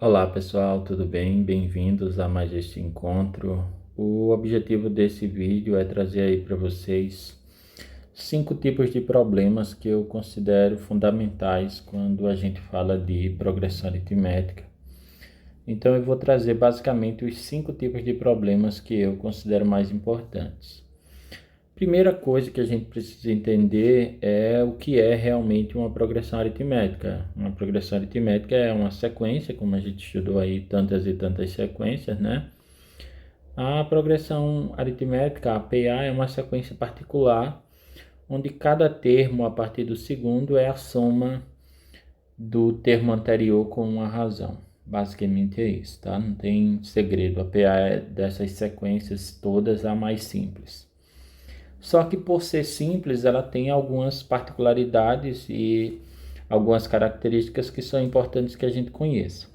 Olá pessoal, tudo bem? Bem-vindos a mais este encontro. O objetivo desse vídeo é trazer aí para vocês 5 tipos de problemas que eu considero fundamentais quando a gente fala de progressão aritmética. Então eu vou trazer basicamente os 5 tipos de problemas que eu considero mais importantes. Primeira coisa que a gente precisa entender é o que é realmente uma progressão aritmética. Uma progressão aritmética é uma sequência, como a gente estudou aí tantas e tantas sequências, né? A progressão aritmética, a PA, é uma sequência particular, onde cada termo a partir do segundo é a soma do termo anterior com uma razão. Basicamente é isso, tá? Não tem segredo. A PA é dessas sequências todas a mais simples. Só que por ser simples, ela tem algumas particularidades e algumas características que são importantes que a gente conheça.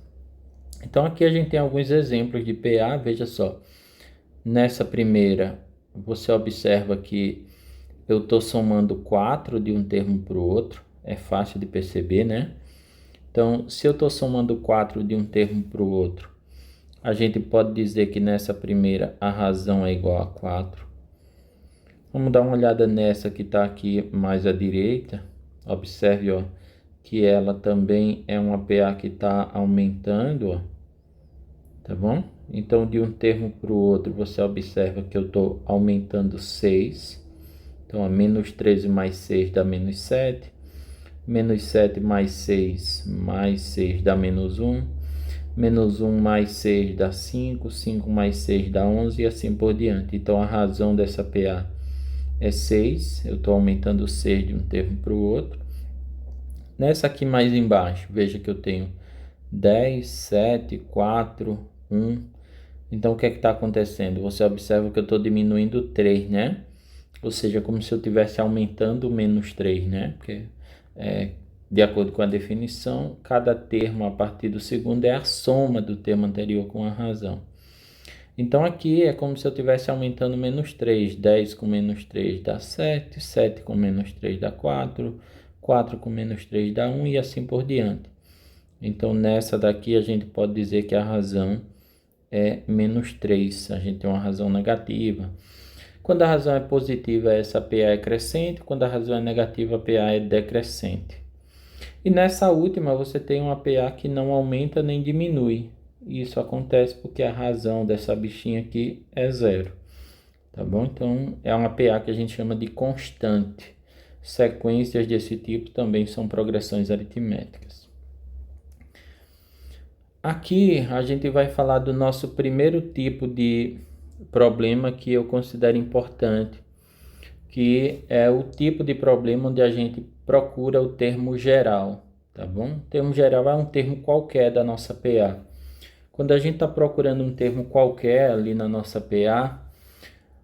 Então aqui a gente tem alguns exemplos de PA, veja só. Nessa primeira, você observa que eu estou somando 4 de um termo para o outro, é fácil de perceber, né? Então, se eu estou somando 4 de um termo para o outro, a gente pode dizer que nessa primeira a razão é igual a 4. Vamos dar uma olhada nessa que está aqui mais à direita. Observe, ó, que ela também é uma PA que está aumentando, ó, tá bom? Então, de um termo para o outro, você observa que eu estou aumentando 6. Então, menos 13 mais 6 dá menos 7. Menos 7 mais 6 mais 6 dá menos 1. Menos 1 mais 6 dá 5. 5 mais 6 dá 11 e assim por diante. Então, a razão dessa PA é 6, eu estou aumentando 6 de um termo para o outro. Nessa aqui mais embaixo, veja que eu tenho 10, 7, 4, 1. Então, o que é que está acontecendo? Você observa que eu estou diminuindo 3, né? Ou seja, como se eu estivesse aumentando menos 3, né? Porque, de acordo com a definição, cada termo a partir do segundo é a soma do termo anterior com a razão. Então aqui é como se eu estivesse aumentando menos 3. 10 com menos 3 dá 7. 7 com menos 3 dá 4. 4 com menos 3 dá 1 e assim por diante. Então nessa daqui a gente pode dizer que a razão é menos 3. A gente tem uma razão negativa. Quando a razão é positiva, essa PA é crescente. Quando a razão é negativa, a PA é decrescente. E nessa última você tem uma PA que não aumenta nem diminui. Isso acontece porque a razão dessa bichinha aqui é zero, tá bom? Então é uma PA que a gente chama de constante. Sequências desse tipo também são progressões aritméticas. Aqui a gente vai falar do nosso primeiro tipo de problema que eu considero importante, que é o tipo de problema onde a gente procura o termo geral, tá bom? O termo geral é um termo qualquer da nossa PA. Quando a gente está procurando um termo qualquer ali na nossa PA,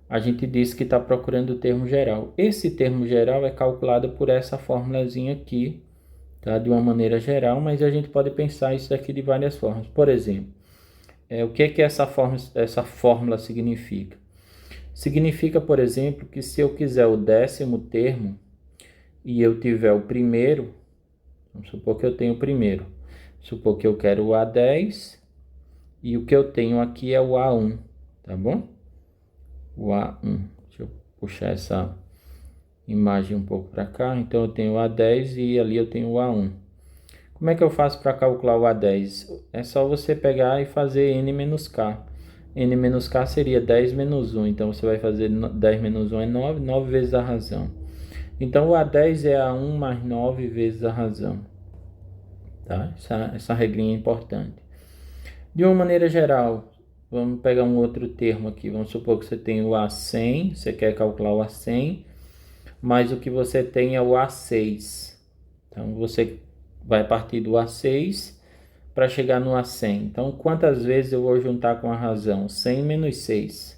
a gente diz que está procurando o termo geral. Esse termo geral é calculado por essa formulazinha aqui, tá? De uma maneira geral, mas a gente pode pensar isso daqui de várias formas. Por exemplo, o que essa fórmula significa? Significa, por exemplo, que se eu quiser o 10º termo e eu tiver o primeiro, vamos supor que eu tenho o primeiro, supor que eu quero o A10 e o que eu tenho aqui é o A1, tá bom? O A1, deixa eu puxar essa imagem um pouco para cá, então eu tenho o A10 e ali eu tenho o A1. Como é que eu faço para calcular o A10? É só você pegar e fazer N menos K. N menos K seria 10 menos 1, então você vai fazer 10 menos 1 é 9, 9 vezes a razão. Então o A10 é A1 mais 9 vezes a razão. Tá? Essa regrinha é importante. De uma maneira geral, vamos pegar um outro termo aqui. Vamos supor que você tem o A100, você quer calcular o A100, mas o que você tem é o A6. Então você vai partir do A6 para chegar no A100. Então quantas vezes eu vou juntar com a razão? 100 menos 6.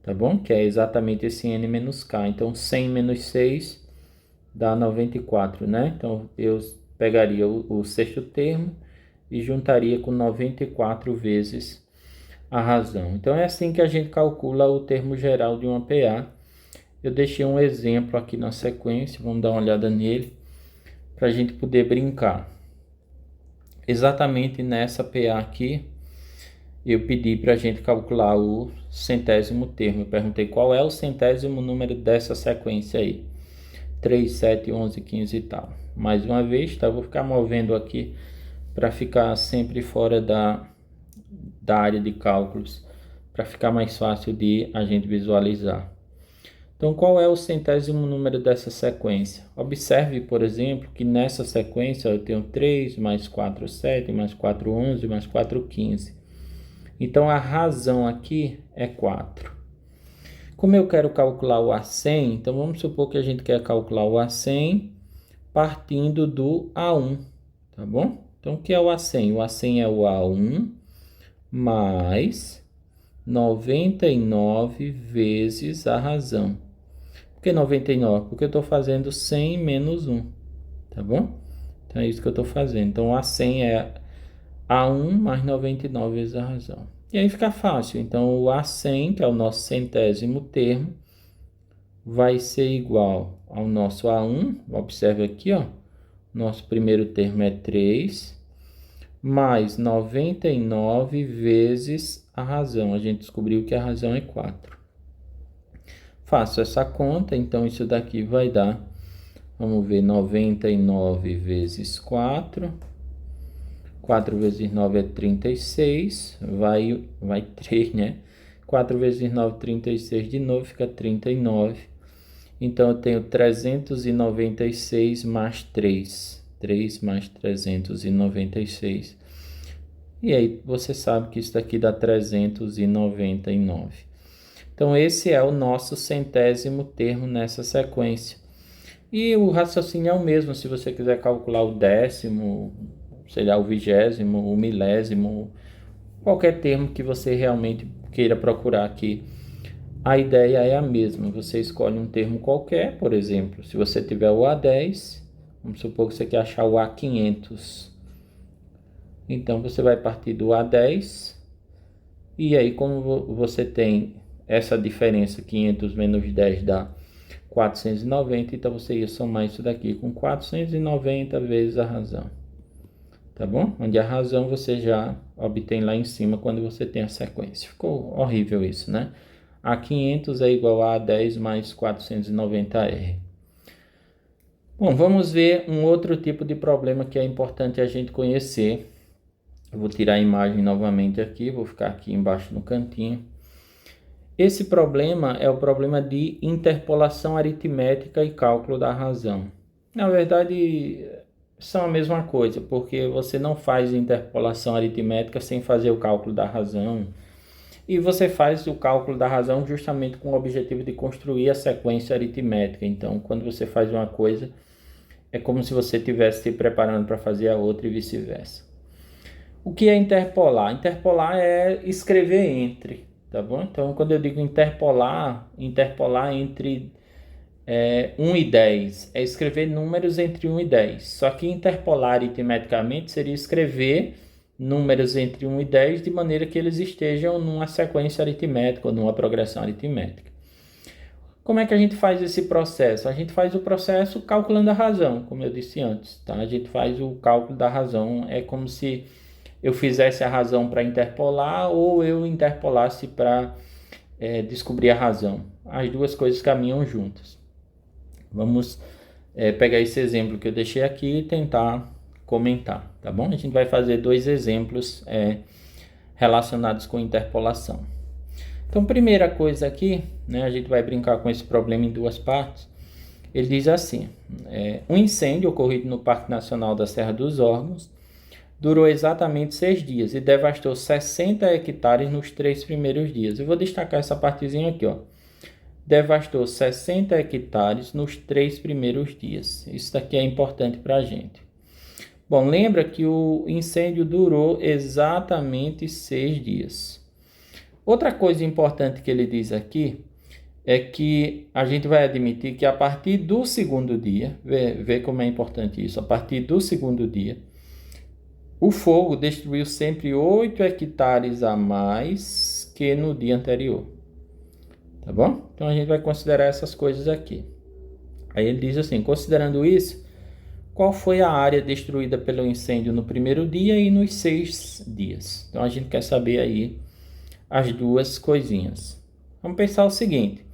Tá bom? Que é exatamente esse N menos K. Então 100 menos 6 dá 94, né? Então eu pegaria o sexto termo e juntaria com 94 vezes a razão. Então é assim que a gente calcula o termo geral de uma PA. Eu deixei um exemplo aqui na sequência, vamos dar uma olhada nele, para a gente poder brincar. exatamente nessa PA aqui, eu pedi para a gente calcular o centésimo termo. Eu perguntei qual é o centésimo número dessa sequência aí. 3, 7, 11, 15 e tal. Mais uma vez, tá? Eu vou ficar movendo aqui para ficar sempre fora da área de cálculos, para ficar mais fácil de a gente visualizar. Então, qual é o centésimo número dessa sequência? Observe, por exemplo, que nessa sequência eu tenho 3, mais 4, 7, mais 4, 11, mais 4, 15. Então, a razão aqui é 4. Como eu quero calcular o A100, então vamos supor que a gente quer calcular o A100 partindo do A1, tá bom? Então, o que é o A100? O A100 é o A1 mais 99 vezes a razão. Por que 99? Porque eu estou fazendo 100 menos 1, tá bom? Então, é isso que eu estou fazendo. Então, a 100 é A1 mais 99 vezes a razão. E aí fica fácil. Então, o A100, que é o nosso centésimo termo, vai ser igual ao nosso A1. Observe aqui, ó. Nosso primeiro termo é 3, mais 99 vezes a razão. A gente descobriu que a razão é 4. Faço essa conta, então isso daqui vai dar, vamos ver, 99 vezes 4. 4 vezes 9 é 36, vai 3, né? 4 vezes 9, 36 de novo, fica 39. Então, eu tenho 396 mais 3. 3 mais 396. E aí, você sabe que isso daqui dá 399. Então, esse é o nosso centésimo termo nessa sequência. E o raciocínio é o mesmo, se você quiser calcular o décimo, sei lá, o vigésimo, o milésimo, qualquer termo que você realmente queira procurar aqui. A ideia é a mesma, você escolhe um termo qualquer, por exemplo, se você tiver o A10, vamos supor que você quer achar o A500. Então, você vai partir do A10, e aí como você tem essa diferença, 500 menos 10 dá 490, então você ia somar isso daqui com 490 vezes a razão. Tá bom? Onde a razão você já obtém lá em cima quando você tem a sequência. Ficou horrível isso, né? A500 é igual a 10 mais 490R. Bom, vamos ver um outro tipo de problema que é importante a gente conhecer. Eu vou tirar a imagem novamente aqui, vou ficar aqui embaixo no cantinho. Esse problema é o problema de interpolação aritmética e cálculo da razão. Na verdade, são a mesma coisa, porque você não faz interpolação aritmética sem fazer o cálculo da razão. E você faz o cálculo da razão justamente com o objetivo de construir a sequência aritmética. Então, quando você faz uma coisa, é como se você estivesse se preparando para fazer a outra e vice-versa. O que é interpolar? Interpolar é escrever entre, tá bom? Então, quando eu digo interpolar entre 1 e 10, é escrever números entre 1 e 10. Só que interpolar aritmeticamente seria escrever números entre 1 e 10 de maneira que eles estejam numa sequência aritmética ou numa progressão aritmética. Como é que a gente faz esse processo? A gente faz o processo calculando a razão, como eu disse antes, tá? A gente faz o cálculo da razão, é como se eu fizesse a razão para interpolar ou eu interpolasse para descobrir a razão. As duas coisas caminham juntas. Vamos pegar esse exemplo que eu deixei aqui e tentar comentar, tá bom? A gente vai fazer dois exemplos relacionados com interpolação. Então, primeira coisa aqui, né, a gente vai brincar com esse problema em duas partes. Ele diz assim, um incêndio ocorrido no Parque Nacional da Serra dos Órgãos durou exatamente 6 dias e devastou 60 hectares nos 3 primeiros dias. Eu vou destacar essa partezinha aqui, ó. Devastou 60 hectares nos 3 primeiros dias. Isso daqui é importante para a gente. Bom, lembra que o incêndio durou exatamente 6 dias. Outra coisa importante que ele diz aqui é que a gente vai admitir que a partir do segundo dia, vê como é importante isso, a partir do segundo dia, o fogo destruiu sempre 8 hectares a mais que no dia anterior. Tá bom? Então a gente vai considerar essas coisas aqui. Aí ele diz assim, considerando isso, qual foi a área destruída pelo incêndio no primeiro dia e nos 6 dias. Então a gente quer saber aí as duas coisinhas. Vamos pensar o seguinte,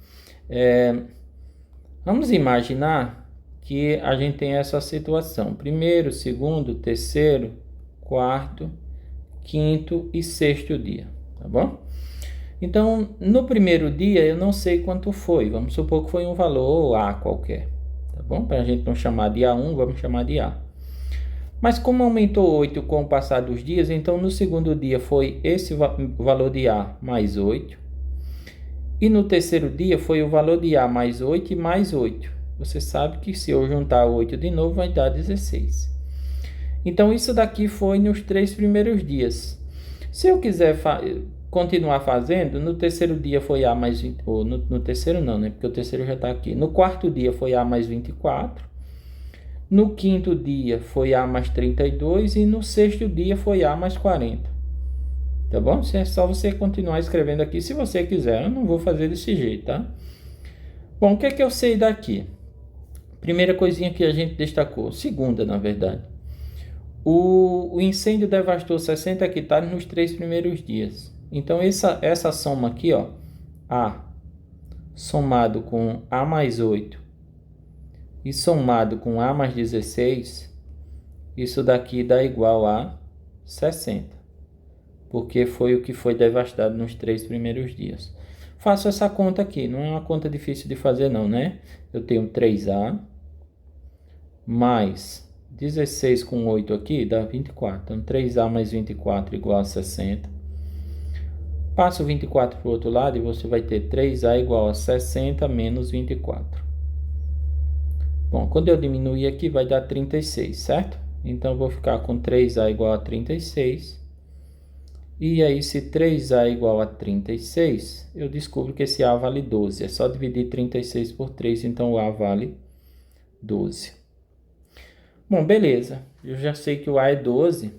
vamos imaginar que a gente tem essa situação, primeiro, segundo, terceiro, quarto, quinto e sexto dia, tá bom? Então, no primeiro dia eu não sei quanto foi, vamos supor que foi um valor A qualquer, tá bom? Para a gente não chamar de A1, vamos chamar de A. Mas como aumentou 8 com o passar dos dias, então no segundo dia foi esse valor de A mais 8. E no terceiro dia foi o valor de A mais 8 e mais 8. Você sabe que se eu juntar 8 de novo vai dar 16. Então isso daqui foi nos 3 primeiros dias. Se eu quiser continuar fazendo, no terceiro dia foi A mais 20, ou no terceiro não, né? Porque o terceiro já está aqui. No quarto dia foi A mais 24. No quinto dia foi A mais 32 e no sexto dia foi A mais 40. Tá bom? É só você continuar escrevendo aqui se você quiser. Eu não vou fazer desse jeito, tá? Bom, o que é que eu sei daqui? Primeira coisinha que a gente destacou. Segunda, na verdade. O incêndio devastou 60 hectares nos 3 primeiros dias. Então, essa soma aqui, ó. A somado com A mais 8 e somado com A mais 16, isso daqui dá igual a 60. Porque foi o que foi devastado nos 3 primeiros dias. Faço essa conta aqui, não é uma conta difícil de fazer não, né? Eu tenho 3A mais 16 com 8 aqui dá 24. Então 3A mais 24 igual a 60. Passo 24 para o outro lado e você vai ter 3A igual a 60 menos 24. Bom, quando eu diminuir aqui vai dar 36, certo? Então eu vou ficar com 3A igual a 36. E aí, se 3A é igual a 36, eu descubro que esse A vale 12. É só dividir 36 por 3, então o A vale 12. Bom, beleza. Eu já sei que o A é 12.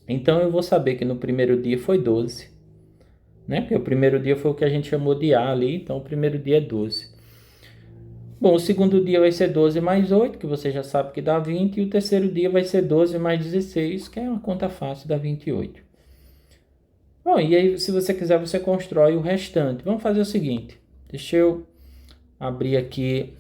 Então, eu vou saber que no primeiro dia foi 12. Né? Porque o primeiro dia foi o que a gente chamou de A ali, então o primeiro dia é 12. Bom, o segundo dia vai ser 12 mais 8, que você já sabe que dá 20. E o terceiro dia vai ser 12 mais 16, que é uma conta fácil, dá 28. Bom, e aí se você quiser você constrói o restante. Vamos fazer o seguinte, deixa eu abrir aqui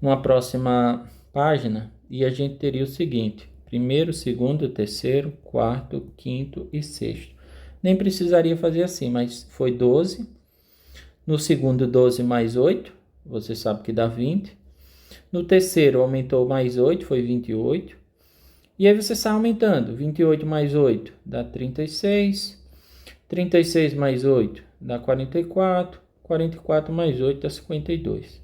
uma próxima página e a gente teria o seguinte, primeiro, segundo, terceiro, quarto, quinto e sexto. Nem precisaria fazer assim, mas foi 12, no segundo 12 mais 8, você sabe que dá 20, no terceiro aumentou mais 8, foi 28, e aí você sai aumentando, 28 mais 8 dá 36, 36 mais 8 dá 44, 44 mais 8 dá 52.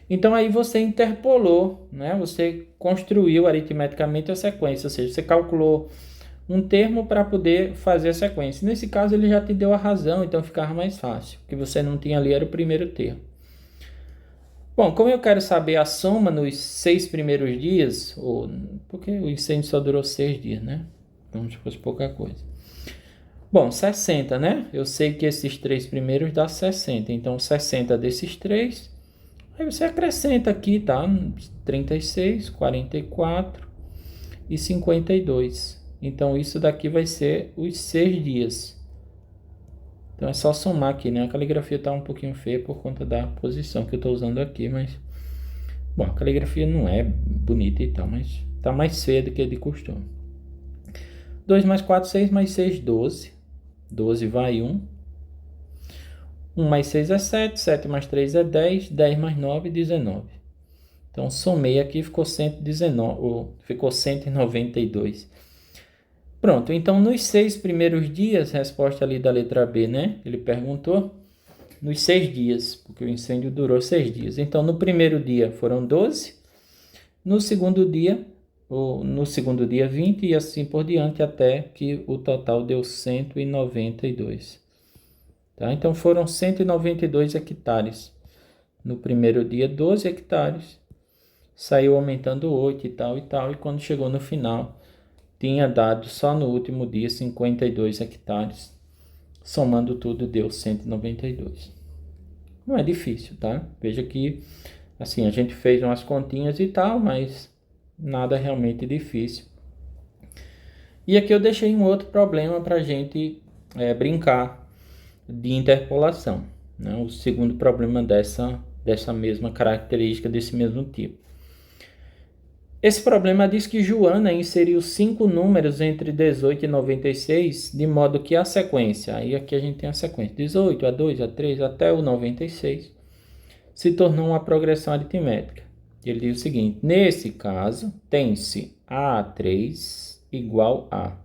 Então aí você interpolou, né? Você construiu aritmeticamente a sequência, ou seja, você calculou um termo para poder fazer a sequência. Nesse caso ele já te deu a razão, então ficava mais fácil. O que você não tinha ali era o primeiro termo. Bom, como eu quero saber a soma nos 6 primeiros dias, porque o incêndio só durou 6 dias, né? Então se fosse pouca coisa. Bom, 60, né? Eu sei que esses 3 primeiros dá 60. Então, 60 desses 3. Aí você acrescenta aqui, tá? 36, 44 e 52. Então, isso daqui vai ser os 6 dias. Então, é só somar aqui, né? A caligrafia tá um pouquinho feia por conta da posição que eu tô usando aqui, mas... Bom, a caligrafia não é bonita e tal, mas tá mais feia do que de costume. 2 mais 4, 6 mais 6, 12. 12 vai 1. 1 mais 6 é 7. 7 mais 3 é 10. 10 mais 9, 19. Então, somei aqui, ficou 119, ficou 192. Pronto, então nos 6 primeiros dias, resposta ali da letra B, né? Ele perguntou, nos 6 dias, porque o incêndio durou 6 dias. Então, no primeiro dia foram 12. No segundo dia 20 e assim por diante, até que o total deu 192. Tá? Então foram 192 hectares. No primeiro dia, 12 hectares. Saiu aumentando 8 e tal, e quando chegou no final, tinha dado só no último dia 52 hectares. Somando tudo, deu 192. Não é difícil, tá? Veja que, assim, a gente fez umas continhas e tal, mas nada realmente difícil. E aqui eu deixei um outro problema para a gente brincar de interpolação, né? O segundo problema dessa mesma característica, desse mesmo tipo. Esse problema diz que Joana inseriu 5 números entre 18 e 96, de modo que a sequência, aí aqui a gente tem a sequência, 18, A2, A3, até o 96, se tornou uma progressão aritmética. Ele diz o seguinte: nesse caso, tem-se A3 igual a...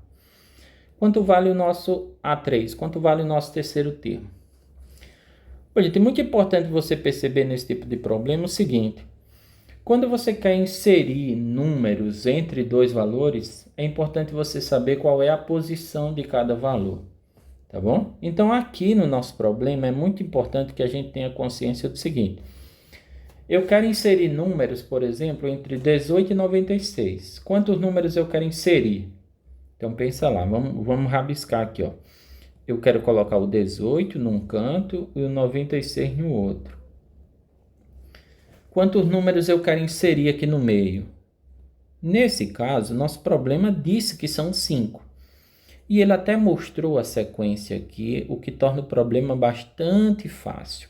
Quanto vale o nosso A3? Quanto vale o nosso terceiro termo? Olha, é muito importante você perceber nesse tipo de problema o seguinte: quando você quer inserir números entre dois valores, é importante você saber qual é a posição de cada valor, tá bom? Então, aqui no nosso problema, é muito importante que a gente tenha consciência do seguinte: eu quero inserir números, por exemplo, entre 18 e 96. Quantos números eu quero inserir? Então, pensa lá, vamos rabiscar aqui, ó. Eu quero colocar o 18 num canto e o 96 no outro. Quantos números eu quero inserir aqui no meio? Nesse caso, nosso problema disse que são 5. E ele até mostrou a sequência aqui, o que torna o problema bastante fácil.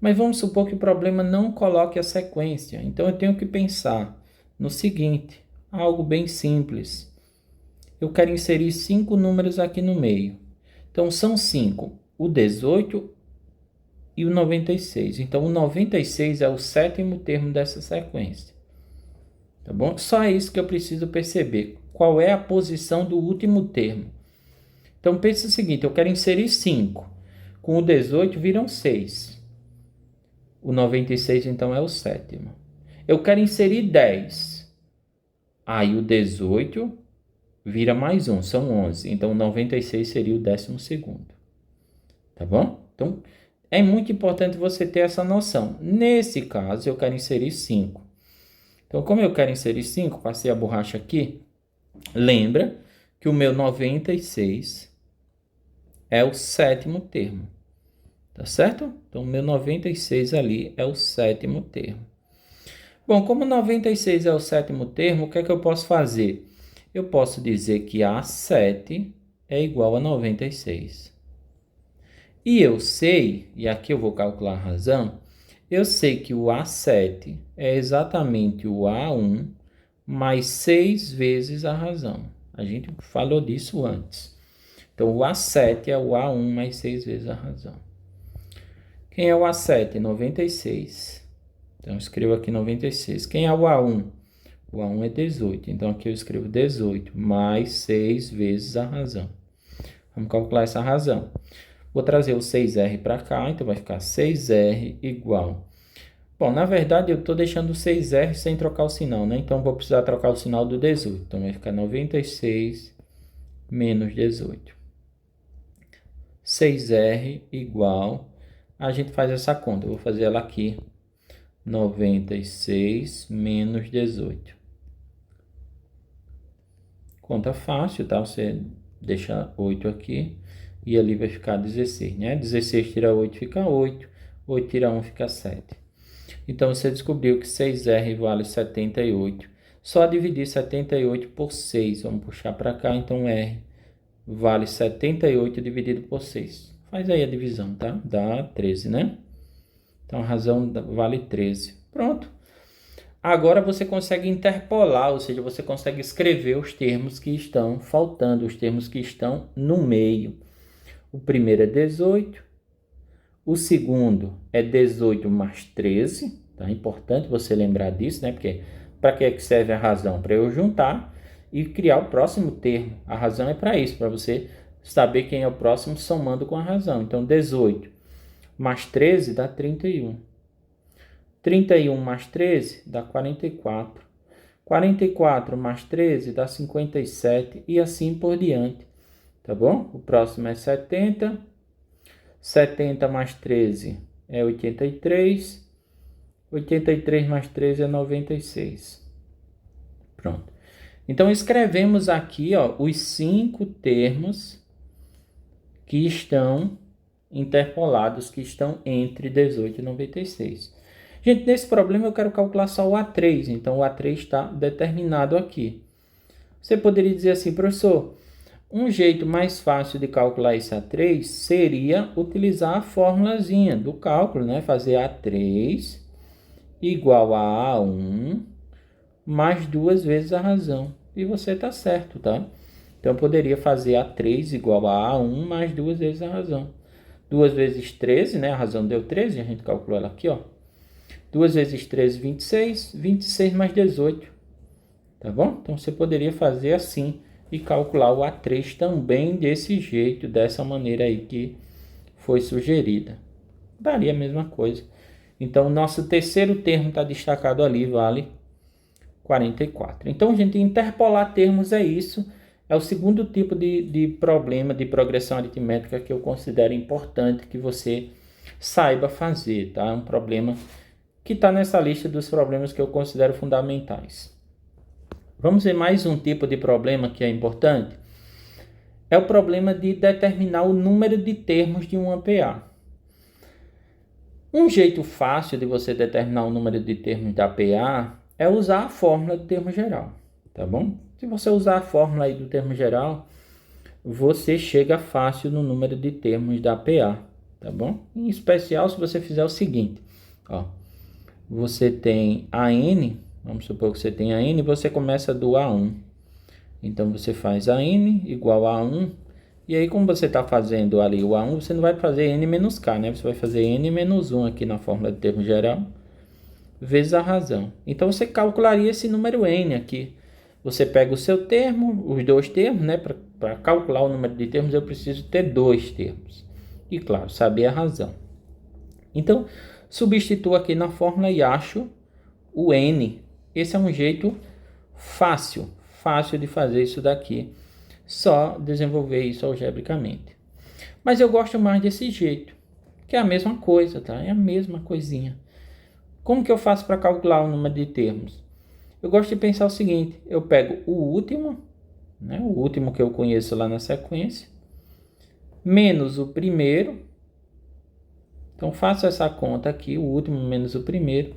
Mas vamos supor que o problema não coloque a sequência. Então eu tenho que pensar no seguinte, algo bem simples. Eu quero inserir 5 números aqui no meio. Então são 5, o 18 e o 96. Então o 96 é o sétimo termo dessa sequência. Tá bom? Só isso que eu preciso perceber. Qual é a posição do último termo? Então pense o seguinte, eu quero inserir 5. Com o 18 viram 6. O 96 então é o sétimo. Eu quero inserir 10. Aí o 18 vira mais 1, são 11. Então o 96 seria o 12º. Tá bom? Então é muito importante você ter essa noção. Nesse caso eu quero inserir 5. Então como eu quero inserir 5, passei a borracha aqui. Lembra que o meu 96 é o sétimo termo. Tá certo? Então, o meu 96 ali é o sétimo termo. Bom, como 96 é o sétimo termo, o que é que eu posso fazer? Eu posso dizer que A7 é igual a 96. E eu sei, e aqui eu vou calcular a razão, eu sei que o A7 é exatamente o A1 mais 6 vezes a razão. A gente falou disso antes. Então, o A7 é o A1 mais 6 vezes a razão. Quem é o A7? 96. Então, eu escrevo aqui 96. Quem é o A1? O A1 é 18. Então, aqui eu escrevo 18 mais 6 vezes a razão. Vamos calcular essa razão. Vou trazer o 6R para cá, então vai ficar 6R igual. Bom, na verdade, eu estou deixando o 6R sem trocar o sinal, né? Então, vou precisar trocar o sinal do 18. Então, vai ficar 96 menos 18. 6R igual... A gente faz essa conta. Eu vou fazer ela aqui. 96 menos 18. Conta fácil, tá? Você deixa 8 aqui. E ali vai ficar 16, né? 16 tira 8 fica 8. 8 tira 1 fica 7. Então, você descobriu que 6R vale 78. Só dividir 78 por 6. Vamos puxar para cá. Então, R vale 78 dividido por 6. Faz aí a divisão, tá? Dá 13, né? Então, a razão vale 13. Pronto. Agora você consegue interpolar, ou seja, você consegue escrever os termos que estão faltando, os termos que estão no meio. O primeiro é 18. O segundo é 18 mais 13. Tá? É importante você lembrar disso, né? Porque para que serve a razão? Para eu juntar e criar o próximo termo. A razão é para isso, para você saber quem é o próximo somando com a razão. Então, 18 mais 13 dá 31. 31 mais 13 dá 44. 44 mais 13 dá 57 e assim por diante. Tá bom? O próximo é 70. 70 mais 13 é 83. 83 mais 13 é 96. Pronto. Então, escrevemos aqui, ó, os 5 termos que estão interpolados, que estão entre 18 e 96. Gente, nesse problema eu quero calcular só o A3, então o A3 está determinado aqui. Você poderia dizer assim, professor, um jeito mais fácil de calcular esse A3 seria utilizar a formulazinha do cálculo, né? Fazer A3 igual a A1 mais 2 vezes a razão. E você está certo, tá? Então, eu poderia fazer A3 igual a A1 mais 2 vezes a razão. 2 vezes 13, né? A razão deu 13, a gente calculou ela aqui, ó. 2 vezes 13, 26. 26 mais 18. Tá bom? Então, você poderia fazer assim e calcular o A3 também desse jeito, dessa maneira aí que foi sugerida. Daria a mesma coisa. Então, o nosso terceiro termo está destacado ali, vale 44. Então, gente, interpolar termos é isso. É o segundo tipo de problema de progressão aritmética que eu considero importante que você saiba fazer, tá? É um problema que está nessa lista dos problemas que eu considero fundamentais. Vamos ver mais um tipo de problema que é importante. É o problema de determinar o número de termos de uma PA. Um jeito fácil de você determinar o número de termos da PA é usar a fórmula do termo geral, tá bom? Se você usar a fórmula aí do termo geral, você chega fácil no número de termos da PA, tá bom? Em especial se você fizer o seguinte, ó. Você tem a N, vamos supor que você tem a N, você começa do A1. Então, você faz a N igual a 1. E aí, como você está fazendo ali o A1, você não vai fazer N menos K, né? Você vai fazer N menos 1 aqui na fórmula de termo geral, vezes a razão. Então, você calcularia esse número N aqui. Você pega o seu termo, os dois termos, né? Para calcular o número de termos, eu preciso ter dois termos. E, claro, saber a razão. Então, substituo aqui na fórmula e acho o N. Esse é um jeito fácil de fazer isso daqui. Só desenvolver isso algebricamente. Mas eu gosto mais desse jeito, que é a mesma coisa, tá? É a mesma coisinha. Como que eu faço para calcular o número de termos? Eu gosto de pensar o seguinte, eu pego o último, né? O último que eu conheço lá na sequência, menos o primeiro. Então, faço essa conta aqui, o último menos o primeiro,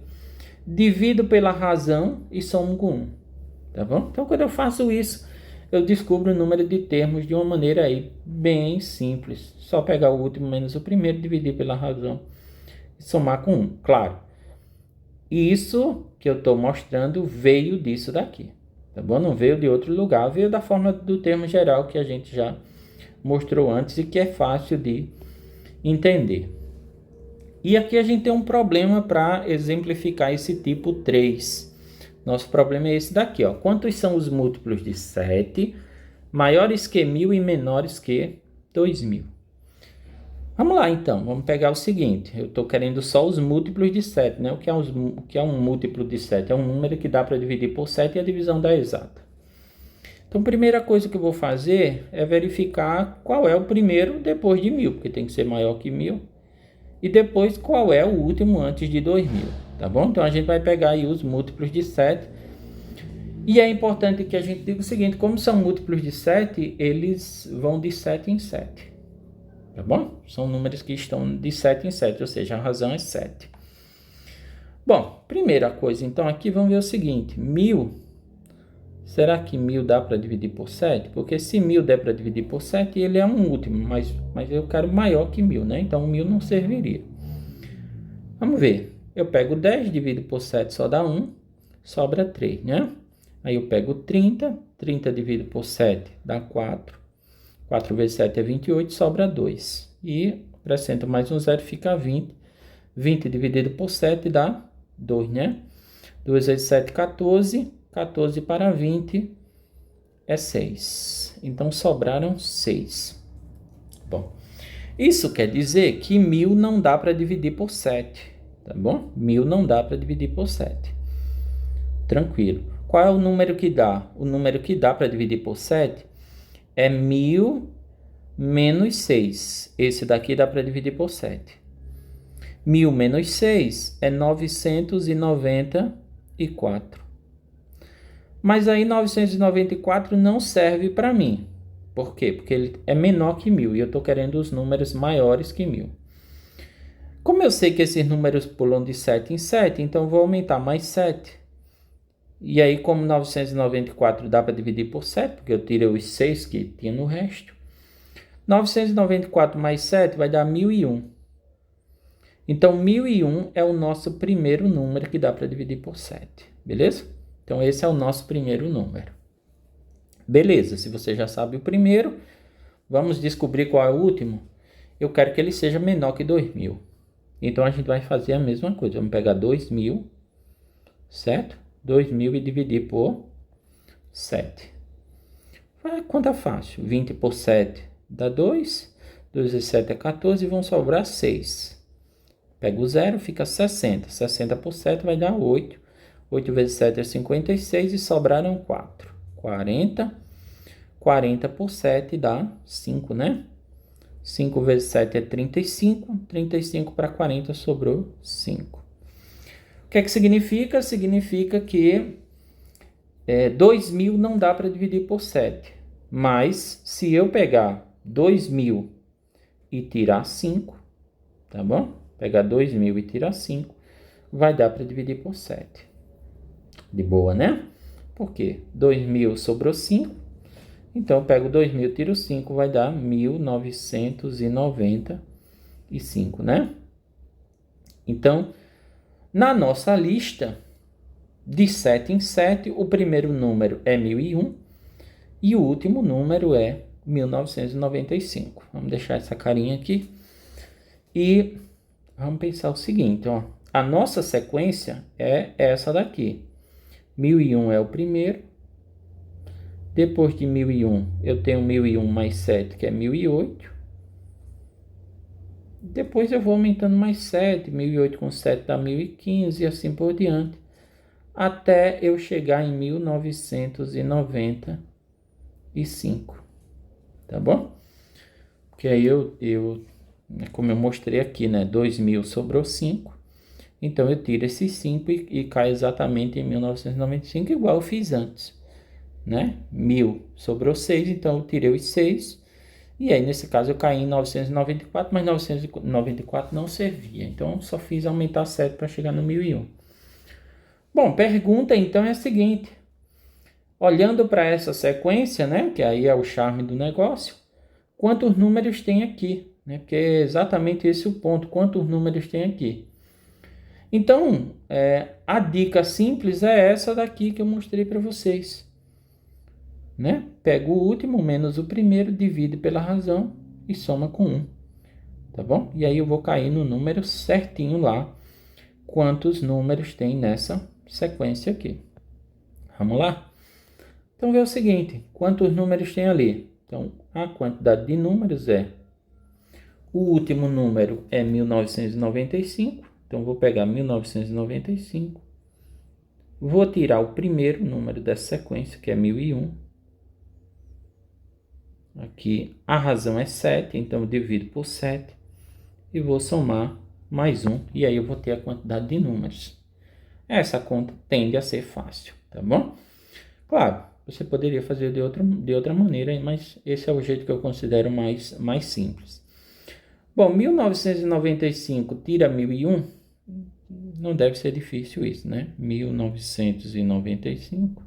divido pela razão e somo com 1, tá bom? Então, quando eu faço isso, eu descubro o número de termos de uma maneira aí bem simples. Só pegar o último menos o primeiro, dividir pela razão e somar com 1, claro. Isso que eu estou mostrando veio disso daqui, tá bom? Não veio de outro lugar, veio da forma do termo geral que a gente já mostrou antes e que é fácil de entender. E aqui a gente tem um problema para exemplificar esse tipo 3. Nosso problema é esse daqui, ó. Quantos são os múltiplos de 7, maiores que 1.000 e menores que 2.000? Vamos lá, então. Vamos pegar o seguinte. Eu estou querendo só os múltiplos de 7, né? O que é um múltiplo de 7? É um número que dá para dividir por 7 e a divisão dá exata. Então, a primeira coisa que eu vou fazer é verificar qual é o primeiro depois de 1.000, porque tem que ser maior que 1.000. E depois, qual é o último antes de 2.000, tá bom? Então, a gente vai pegar aí os múltiplos de 7. E é importante que a gente diga o seguinte, como são múltiplos de 7, eles vão de 7 em 7, tá bom? São números que estão de 7 em 7, ou seja, a razão é 7. Bom, primeira coisa, então, aqui vamos ver o seguinte, 1.000, será que 1.000 dá para dividir por 7? Porque se 1.000 der para dividir por 7, ele é um último, mas eu quero maior que 1.000, né? Então, 1.000 não serviria. Vamos ver. Eu pego 10, divido por 7, só dá 1, sobra 3, né? Aí eu pego 30, 30 divido por 7, dá 4. 4 vezes 7 é 28, sobra 2. E acrescento mais um zero, fica 20. 20 dividido por 7 dá 2, né? 2 vezes 7, 14. 14 para 20 é 6. Então, sobraram 6. Bom, isso quer dizer que 1.000 não dá para dividir por 7, tá bom? 1.000 não dá para dividir por 7. Tranquilo. Qual é o número que dá? O número que dá para dividir por 7 é 1.000 menos 6. Esse daqui dá para dividir por 7. 1.000 menos 6 é 994. Mas aí 994 não serve para mim. Por quê? Porque ele é menor que 1.000 e eu estou querendo os números maiores que 1.000. Como eu sei que esses números pulam de 7 em 7, então vou aumentar mais 7. E aí, como 994 dá para dividir por 7, porque eu tirei os 6 que tinha no resto. 994 mais 7 vai dar 1001. Então, 1001 é o nosso primeiro número que dá para dividir por 7, beleza? Então, esse é o nosso primeiro número. Beleza, se você já sabe o primeiro, vamos descobrir qual é o último. Eu quero que ele seja menor que 2000. Então, a gente vai fazer a mesma coisa. Vamos pegar 2000, certo? 2000 e dividir por 7. Conta fácil. 20 por 7 dá 2. 2 vezes 7 é 14 e vão sobrar 6. Pega o zero, fica 60. 60 por 7 vai dar 8. 8 vezes 7 é 56 e sobraram 4. 40. 40 por 7 dá 5, né? 5 vezes 7 é 35. 35 para 40 sobrou 5. O que é que significa? Significa que 2000 não dá para dividir por 7. Mas se eu pegar 2000 e tirar 5, tá bom? Pegar 2000 e tirar 5, vai dar para dividir por 7. De boa, né? Por quê? 2000 sobrou 5. Então eu pego 2000, tiro 5, vai dar 1995, né? Então, na nossa lista, de 7 em 7, o primeiro número é 1001 e o último número é 1995. Vamos deixar essa carinha aqui. E vamos pensar o seguinte, ó. A nossa sequência é essa daqui. 1001 é o primeiro. Depois de 1001, eu tenho 1001 mais 7, que é 1008. Depois eu vou aumentando mais 7. 1008 com 7 dá 1015 e assim por diante. Até eu chegar em 1995. Tá bom? Porque aí como eu mostrei aqui, né? 2000 sobrou 5. Então eu tiro esses 5 e cai exatamente em 1995, igual eu fiz antes, né? 1000 sobrou 6, então eu tirei os 6. E aí, nesse caso, eu caí em 994, mas 994 não servia. Então, eu só fiz aumentar 7 para chegar no 1001. Bom, pergunta então é a seguinte. Olhando para essa sequência, né? Que aí é o charme do negócio. Quantos números tem aqui? Né? Porque é exatamente esse o ponto. Quantos números tem aqui? Então, a dica simples é essa daqui que eu mostrei para vocês. Né? Pega o último menos o primeiro, divide pela razão e soma com 1. Tá bom? E aí eu vou cair no número certinho lá. Quantos números tem nessa sequência aqui? Vamos lá? Então, vê o seguinte. Quantos números tem ali? Então, a quantidade de números é... O último número é 1995. Então, vou pegar 1995. Vou tirar o primeiro número dessa sequência, que é 1001. Aqui a razão é 7, então eu divido por 7 e vou somar mais 1. E aí eu vou ter a quantidade de números. Essa conta tende a ser fácil, tá bom? Claro, você poderia fazer de outra maneira, mas esse é o jeito que eu considero mais simples. Bom, 1995 tira 1001, não deve ser difícil isso, né? 1995,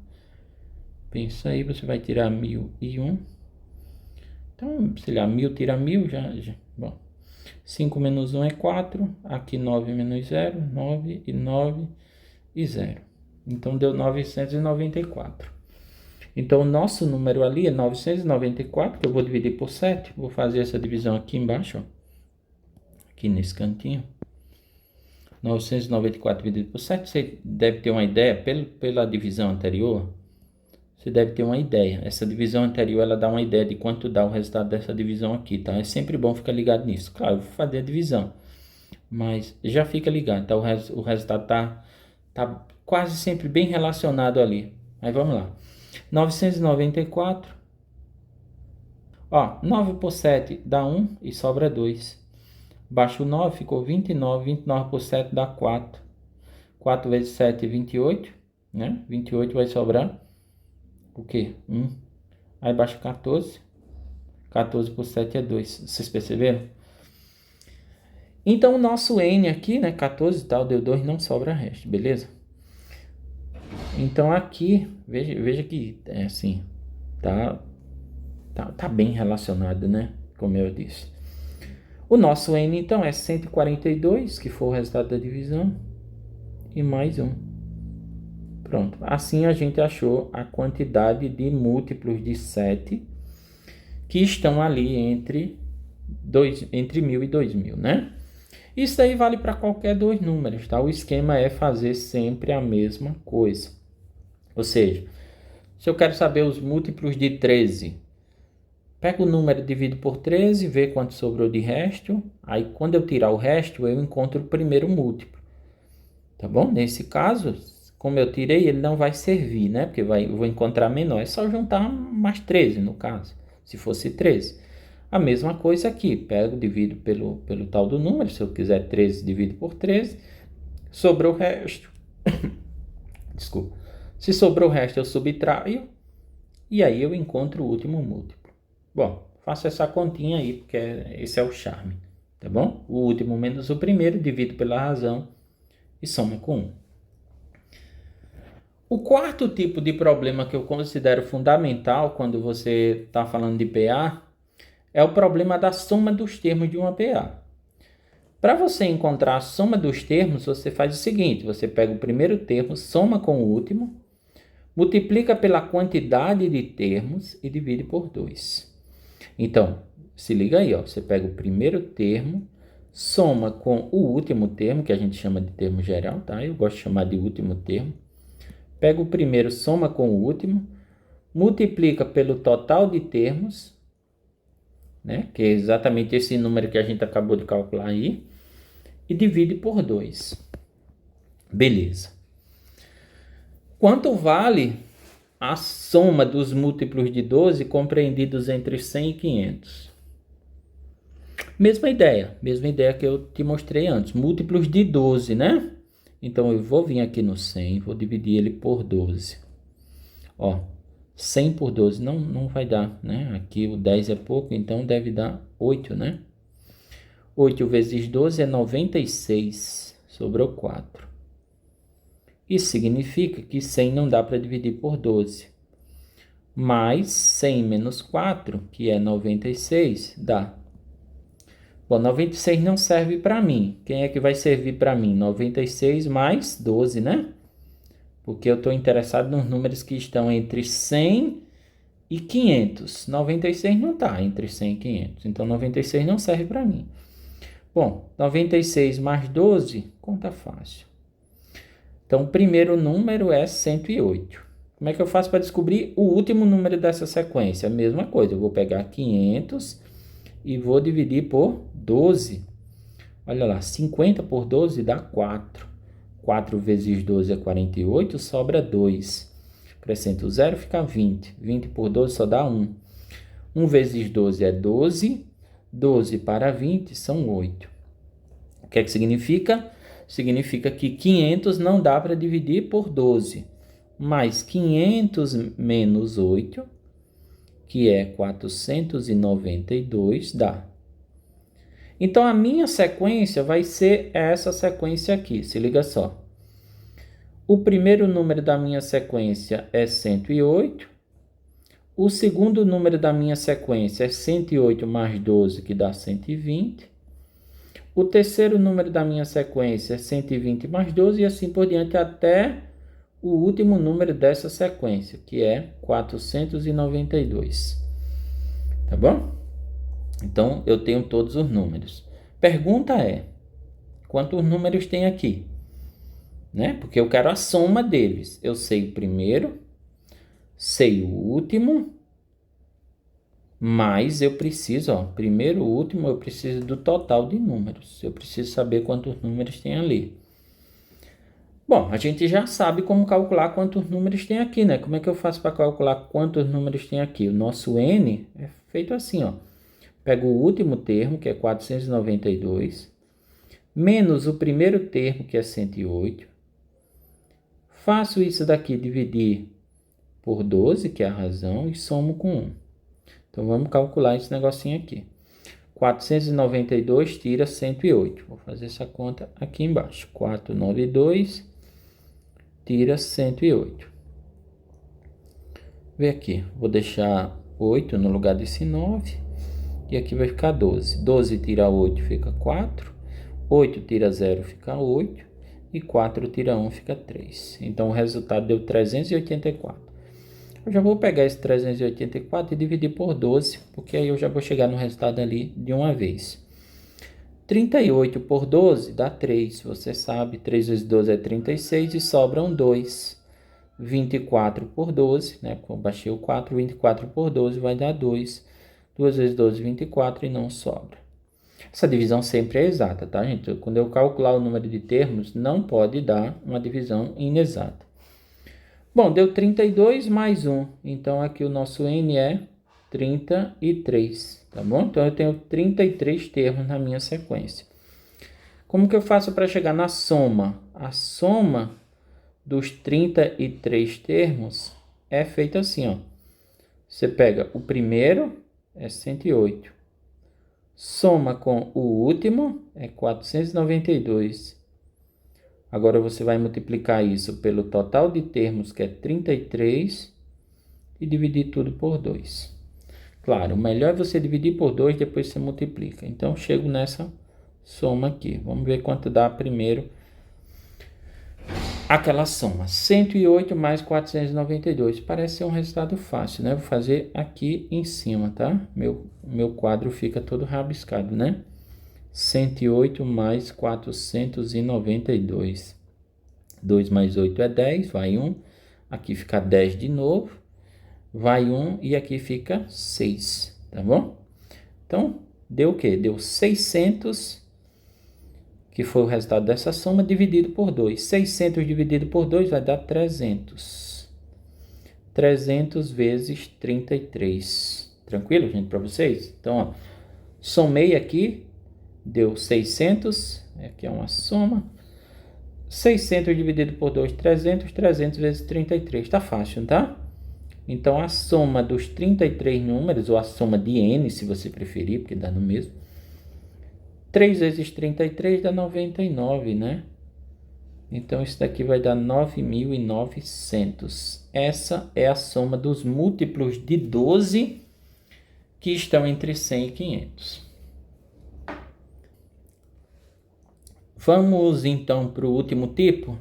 pensa aí, você vai tirar 1001. Então, sei lá, 1000 tira 1000, já. Bom, 5 menos 1 é 4, aqui 9 menos 0, 9 e 9 e 0. Então, deu 994. Então, o nosso número ali é 994, que eu vou dividir por 7. Vou fazer essa divisão aqui embaixo, ó. Aqui nesse cantinho. 994 dividido por 7, você deve ter uma ideia, pela divisão anterior, você deve ter uma ideia. Essa divisão anterior, ela dá uma ideia de quanto dá o resultado dessa divisão aqui, tá? É sempre bom ficar ligado nisso. Claro, eu vou fazer a divisão, mas já fica ligado, tá? O resultado tá quase sempre bem relacionado ali. Mas vamos lá. 994. Ó, 9 por 7 dá 1 e sobra 2. Baixa o 9, ficou 29. 29 por 7 dá 4. 4 vezes 7 é 28, né? 28 vai sobrar o quê? 1. Aí baixa 14. 14 por 7 é 2. Vocês perceberam? Então, o nosso n aqui, né, 14 e tal, deu 2, não sobra resto, beleza? Então, aqui, veja que, é assim, tá bem relacionado, né? Como eu disse. O nosso n, então, é 142, que foi o resultado da divisão, e mais 1. Pronto. Assim, a gente achou a quantidade de múltiplos de 7 que estão ali entre 1.000 e 2.000, né? Isso aí vale para qualquer dois números, tá? O esquema é fazer sempre a mesma coisa. Ou seja, se eu quero saber os múltiplos de 13, pego o número, divido por 13, vê quanto sobrou de resto. Aí, quando eu tirar o resto, eu encontro o primeiro múltiplo. Tá bom? Nesse caso, como eu tirei, ele não vai servir, né? Porque eu vou encontrar menor. É só juntar mais 13, no caso. Se fosse 13. A mesma coisa aqui. Pego, divido pelo tal do número. Se eu quiser 13, divido por 13. Sobrou o resto. Desculpa. Se sobrou o resto, eu subtraio. E aí eu encontro o último múltiplo. Bom, faço essa continha aí, porque esse é o charme. Tá bom? O último menos o primeiro, divido pela razão e soma com 1. O quarto tipo de problema que eu considero fundamental quando você está falando de PA é o problema da soma dos termos de uma PA. Para você encontrar a soma dos termos, você faz o seguinte: você pega o primeiro termo, soma com o último, multiplica pela quantidade de termos e divide por 2. Então, se liga aí, ó, você pega o primeiro termo, soma com o último termo, que a gente chama de termo geral, tá? Eu gosto de chamar de último termo. Pega o primeiro, soma com o último, multiplica pelo total de termos, né? Que é exatamente esse número que a gente acabou de calcular aí, e divide por 2. Beleza. Quanto vale a soma dos múltiplos de 12 compreendidos entre 100 e 500? Mesma ideia que eu te mostrei antes. Múltiplos de 12, né? Então, eu vou vir aqui no 100, vou dividir ele por 12. Ó, 100 por 12 não vai dar, né? Aqui o 10 é pouco, então deve dar 8, né? 8 vezes 12 é 96, sobrou 4. Isso significa que 100 não dá para dividir por 12. Mas 100 menos 4, que é 96, dá. Bom, 96 não serve para mim. Quem é que vai servir para mim? 96 mais 12, né? Porque eu estou interessado nos números que estão entre 100 e 500. 96 não está entre 100 e 500. Então, 96 não serve para mim. Bom, 96 mais 12, conta fácil. Então, o primeiro número é 108. Como é que eu faço para descobrir o último número dessa sequência? A mesma coisa, eu vou pegar 500 e vou dividir por 12. Olha lá, 50 por 12 dá 4. 4 vezes 12 é 48, sobra 2. Acrescento 0, fica 20. 20 por 12 só dá 1. 1 vezes 12 é 12. 12 para 20 são 8. O que é que significa? Significa que 500 não dá para dividir por 12. Mas 500 menos 8, que é 492, dá. Então, a minha sequência vai ser essa sequência aqui. Se liga só. O primeiro número da minha sequência é 108. O segundo número da minha sequência é 108 mais 12, que dá 120. O terceiro número da minha sequência é 120 mais 12 e assim por diante até o último número dessa sequência, que é 492. Tá bom? Então, eu tenho todos os números. Pergunta é, quantos números tem aqui? Né? Porque eu quero a soma deles. Eu sei o primeiro, sei o último, mas eu preciso, ó, primeiro, último, eu preciso do total de números. Eu preciso saber quantos números tem ali. Bom, a gente já sabe como calcular quantos números tem aqui, né? Como é que eu faço para calcular quantos números tem aqui? O nosso n é feito assim, ó. Pego o último termo, que é 492, menos o primeiro termo, que é 108. Faço isso daqui dividir por 12, que é a razão, e somo com 1. Então, vamos calcular esse negocinho aqui. 492 tira 108. Vou fazer essa conta aqui embaixo. 492 tira 108. Vê aqui, vou deixar 8 no lugar desse 9. E aqui vai ficar 12. 12 tira 8 fica 4. 8 tira 0 fica 8. E 4 tira 1 fica 3. Então o resultado deu 384. Eu já vou pegar esse 384 e dividir por 12, porque aí eu já vou chegar no resultado ali de uma vez. 38 por 12 dá 3, você sabe, 3 vezes 12 é 36 e sobram 2. 24 por 12, né, eu baixei o 4, 24 por 12 vai dar 2. 2 vezes 12, 24 e não sobra. Essa divisão sempre é exata, tá, gente? Quando eu calcular o número de termos, não pode dar uma divisão inexata. Bom, deu 32 mais 1. Então, aqui o nosso N é 33, tá bom? Então, eu tenho 33 termos na minha sequência. Como que eu faço para chegar na soma? A soma dos 33 termos é feita assim, ó. Você pega o primeiro, é 108. Soma com o último, é 492. Agora você vai multiplicar isso pelo total de termos, que é 33, e dividir tudo por 2. Claro, o melhor é você dividir por 2, depois você multiplica. Então, chego nessa soma aqui. Vamos ver quanto dá primeiro aquela soma. 108 mais 492. Parece ser um resultado fácil, né? Vou fazer aqui em cima, tá? Meu quadro fica todo rabiscado, né? 108 mais 492. 2 mais 8 é 10, vai 1. Aqui fica 10 de novo. Vai 1 e aqui fica 6, tá bom? Então, deu o quê? Deu 600, que foi o resultado dessa soma, dividido por 2. 600 dividido por 2 vai dar 300. 300 vezes 33. Tranquilo, gente, para vocês? Então, ó, somei aqui. Deu 600, aqui é uma soma. 600 dividido por 2, 300. 300 vezes 33, tá fácil, tá? Então, a soma dos 33 números, ou a soma de n, se você preferir, porque dá no mesmo. 3 vezes 33 dá 99, né? Então, isso daqui vai dar 9.900. Essa é a soma dos múltiplos de 12 que estão entre 100 e 500. Vamos então para o último tipo.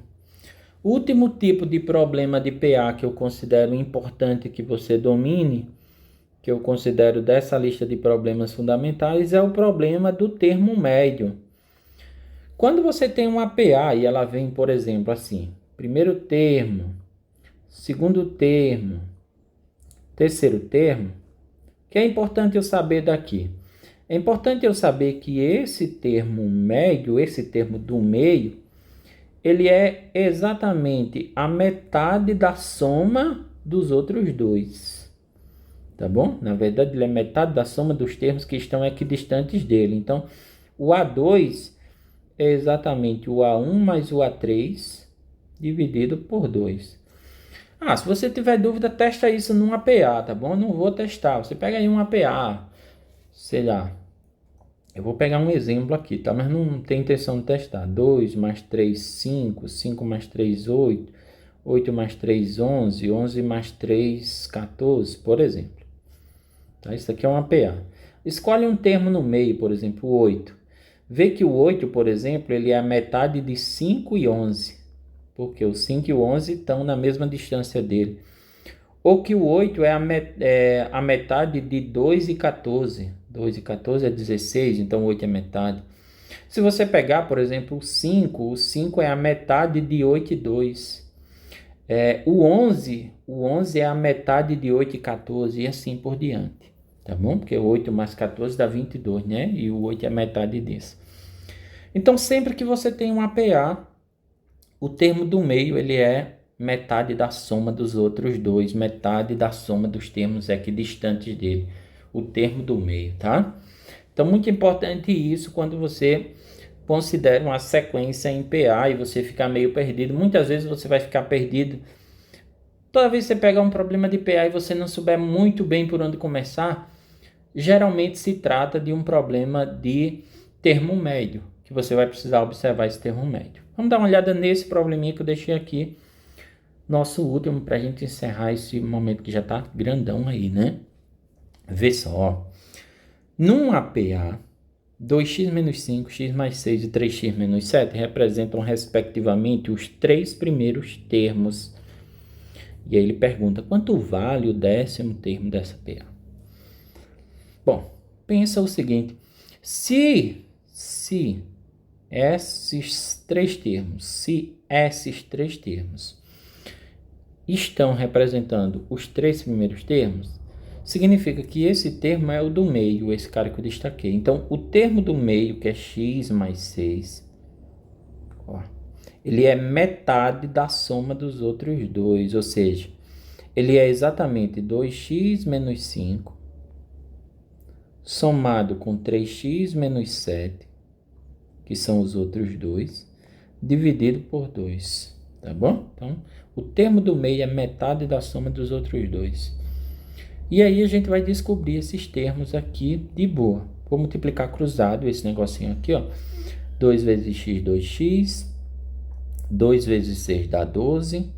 O último tipo de problema de PA que eu considero importante que você domine, que eu considero dessa lista de problemas fundamentais, é o problema do termo médio. Quando você tem uma PA e ela vem, por exemplo, assim, primeiro termo, segundo termo, terceiro termo, o que é importante eu saber daqui? É importante eu saber que esse termo médio, esse termo do meio, ele é exatamente a metade da soma dos outros dois. Tá bom? Na verdade, ele é metade da soma dos termos que estão equidistantes dele. Então, o A2 é exatamente o A1 mais o A3 dividido por 2. Se você tiver dúvida, testa isso num APA, tá bom? Eu não vou testar. Você pega aí um APA, sei lá. Eu vou pegar um exemplo aqui, tá? Mas não tem intenção de testar. 2 mais 3, 5. 5 mais 3, 8. 8 mais 3, 11. 11 mais 3, 14, por exemplo. Tá? Isso aqui é um APA. Escolhe um termo no meio, por exemplo, o 8. Vê que o 8, por exemplo, ele é a metade de 5 e 11. Porque o 5 e o 11 estão na mesma distância dele. Ou que o 8 é a metade de 2 e 14. 2 e 14 é 16, então 8 é metade. Se você pegar, por exemplo, o 5 é a metade de 8 e 2. O 11 é a metade de 8 e 14 e assim por diante. Tá bom? Porque 8 mais 14 dá 22, né? E o 8 é a metade disso. Então, sempre que você tem um APA, o termo do meio, ele é metade da soma dos outros dois, metade da soma dos termos equidistantes dele, o termo do meio, tá? Então, muito importante isso quando você considera uma sequência em PA e você ficar meio perdido. Muitas vezes você vai ficar perdido. Toda vez que você pegar um problema de PA e você não souber muito bem por onde começar, geralmente se trata de um problema de termo médio, que você vai precisar observar esse termo médio. Vamos dar uma olhada nesse probleminha que eu deixei aqui, nosso último, para a gente encerrar esse momento que já está grandão aí, né? Vê só, num APA, 2x menos 5, x mais 6 e 3x menos 7 representam respectivamente os três primeiros termos. E aí ele pergunta, quanto vale o 10º termo dessa PA? Bom, pensa o seguinte, se esses três termos estão representando os três primeiros termos, significa que esse termo é o do meio, esse cara que eu destaquei. Então, o termo do meio, que é x mais 6, ó, ele é metade da soma dos outros dois, ou seja, ele é exatamente 2x menos 5, somado com 3x menos 7, que são os outros dois, dividido por 2, tá bom? Então, o termo do meio é metade da soma dos outros dois. E aí a gente vai descobrir esses termos aqui de boa. Vou multiplicar cruzado esse negocinho aqui, ó. 2 vezes x, 2x. 2 vezes 6 dá 12.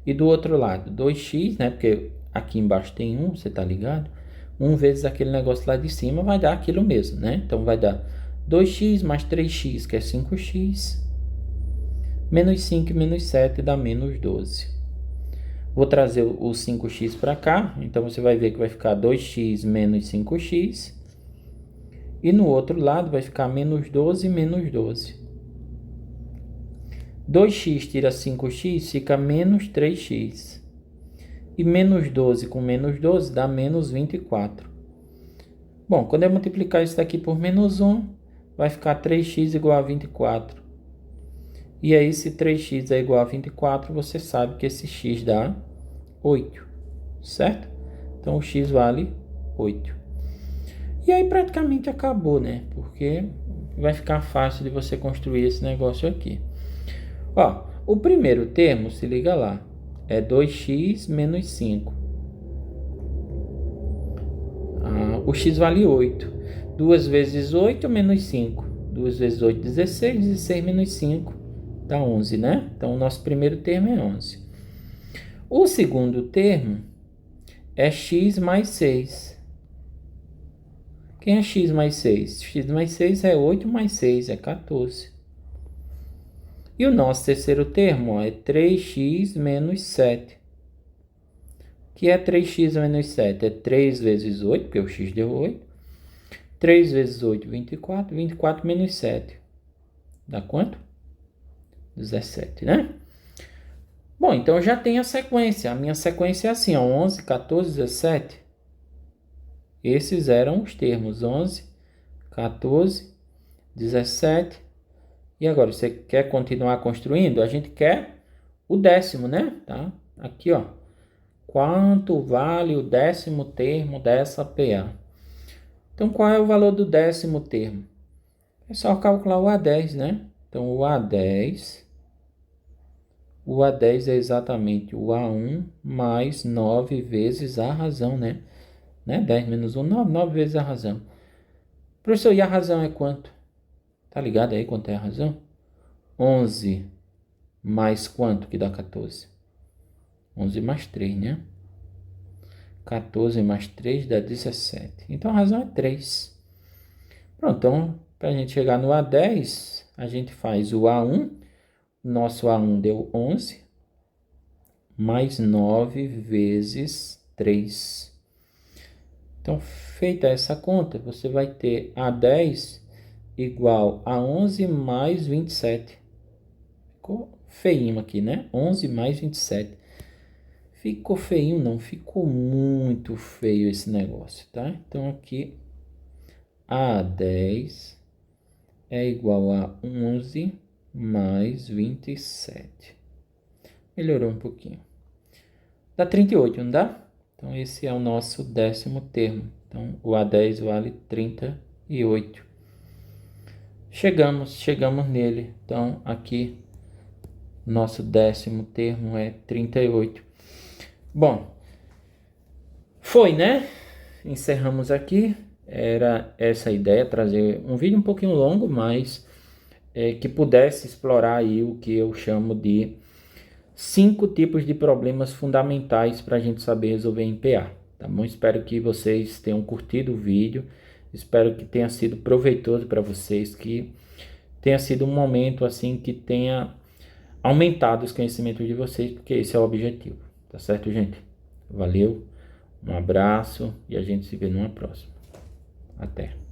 E do outro lado, 2x, né? Porque aqui embaixo tem 1, você tá ligado? 1 vezes aquele negócio lá de cima vai dar aquilo mesmo, né? Então vai dar 2x mais 3x, que é 5x. Menos 5 e menos 7 dá menos 12. Vou trazer o 5x para cá, então você vai ver que vai ficar 2x menos 5x. E no outro lado vai ficar menos 12 e menos 12. 2x tira 5x, fica menos 3x. E menos 12 com menos 12 dá menos 24. Bom, quando eu multiplicar isso daqui por menos 1, vai ficar 3x igual a 24. E aí, se 3x é igual a 24, você sabe que esse x dá 8, certo? Então, o x vale 8. E aí, praticamente acabou, né? Porque vai ficar fácil de você construir esse negócio aqui. Ó, o primeiro termo, se liga lá, é 2x menos 5. O x vale 8. 2 vezes 8 menos 5. 2 vezes 8, 16. 16 menos 5 dá 11, né? Então, o nosso primeiro termo é 11. O segundo termo é x mais 6. Quem é x mais 6? X mais 6 é 8 mais 6, é 14. E o nosso terceiro termo, ó, é 3x menos 7. O que é 3x menos 7? É 3 vezes 8, porque o x deu 8. 3 vezes 8, 24. 24 menos 7. Dá quanto? 17, né? Bom, então eu já tenho a sequência. A minha sequência é assim, ó, 11, 14, 17. Esses eram os termos, 11, 14, 17. E agora, você quer continuar construindo? A gente quer o 10º, né? Tá? Aqui, ó. Quanto vale o 10º termo dessa PA? Então, qual é o valor do 10º termo? É só calcular o A10, né? Então, o A10 é exatamente o A1 mais 9 vezes a razão, né? 10 menos 1, 9, 9 vezes a razão. Professor, e a razão é quanto? Tá ligado aí quanto é a razão? 11 mais quanto que dá 14? 11 mais 3, né? 14 mais 3 dá 17. Então a razão é 3. Pronto, então para a gente chegar no A10, a gente faz o A1. Nosso A1 deu 11, mais 9 vezes 3. Então, feita essa conta, você vai ter A10 igual a 11 mais 27. Ficou feinho aqui, né? 11 mais 27. Ficou feinho não, ficou muito feio esse negócio, tá? Então, aqui, A10 é igual a 11 mais 27. Melhorou um pouquinho. Dá 38, não dá? Então, esse é o nosso 10º termo. Então, o A10 vale 38. Chegamos nele. Então, aqui, nosso 10º termo é 38. Bom, foi, né? encerramos aqui. Era essa a ideia, trazer um vídeo um pouquinho longo, mas que pudesse explorar aí o que eu chamo de 5 tipos de problemas fundamentais para a gente saber resolver em PA, tá bom? Espero que vocês tenham curtido o vídeo, espero que tenha sido proveitoso para vocês, que tenha sido um momento assim que tenha aumentado os conhecimentos de vocês, porque esse é o objetivo, tá certo, gente? Valeu, um abraço e a gente se vê numa próxima. Até!